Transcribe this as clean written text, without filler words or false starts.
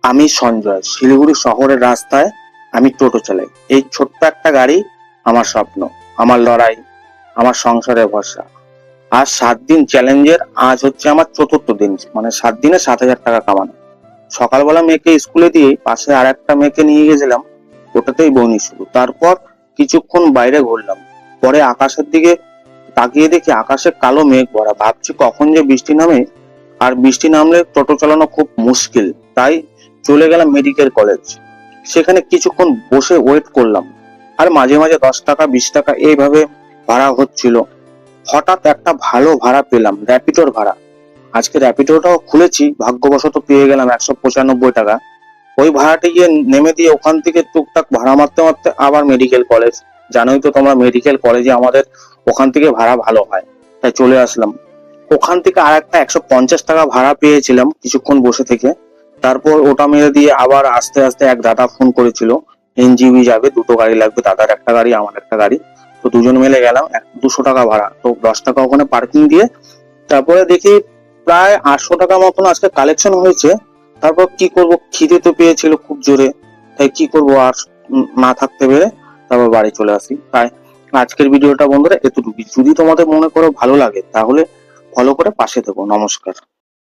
আমি সঞ্জয়, শিলিগুড়ি শহরের রাস্তায় আমি টোটো চালাই। এই ছোট্ট একটা গাড়ি আমার স্বপ্ন, আমার লড়াই, আমার সংসারের ভরসা। আর 7 দিন চ্যালেঞ্জের আজ হচ্ছে আমার চতুর্থ দিন, মানে 7 দিনে 7,000 টাকা কামানো। সকালবেলা মেয়েকে স্কুলে দিয়ে পাশে আর একটা মেয়েকে নিয়ে গেছিলাম, ওটাতেই বনি শুরু। তারপর কিছুক্ষণ বাইরে ঘুরলাম, পরে আকাশের দিকে তাকিয়ে দেখি আকাশে কালো মেঘ ভরা, ভাবছি কখন যে বৃষ্টি নামে। আর বৃষ্টি নামলে টোটো চালানো খুব মুশকিল, তাই চলে গেলাম মেডিকেল কলেজ। সেখানে কিছুক্ষণ বসে ওয়েট করলাম, আর মাঝে মাঝে 10 টাকা 20 টাকা এইভাবে ভাড়া হচ্ছিল। হঠাৎ একটা ভালো ভাড়া পেলাম, র্যাপিডোর ভাড়া। আজকে র্যাপিডোটাও খুলেছি, ভাগ্যবশত পেয়ে গেলাম 195 টাকা। ওই ভাড়াটি গিয়ে নেমে দিয়ে ওখান থেকে টুকটাক ভাড়া মারতে মারতে আবার মেডিকেল কলেজ। জানোই তো তোমরা, মেডিকেল কলেজে আমাদের ওখান থেকে ভাড়া ভালো হয়, তাই চলে আসলাম। ওখান থেকে আর একটা 150 টাকা ভাড়া পেয়েছিলাম কিছুক্ষণ বসে থেকে। তারপর ওটা মেরে দিয়ে আবার আস্তে আস্তে এক দাদা ফোন করেছিল, এনজিবি যাবে, দুটো গাড়ি লাগবে, দাদার একটা গাড়ি আমার একটা গাড়ি। তো দুজন মিলে গেলাম, 200 টাকা ভাড়া। তো 10 টাকা ওখানে পার্কিং দিয়ে তারপরে দেখি প্রায় 800 টাকা মতন আজকে কালেকশন হয়েছে। তারপর কি করব, খিদে তো পেয়েছিল খুব জোরে, তাই কি করব আর না থাকতে পেরে তারপর বাড়ি চলে আসি। তাই আজকের ভিডিওটা বন্ধুরা এতটুকুই। যদি তোমাদের মনে করো ভালো লাগে তাহলে ফলো করে পাশে থেকো। নমস্কার।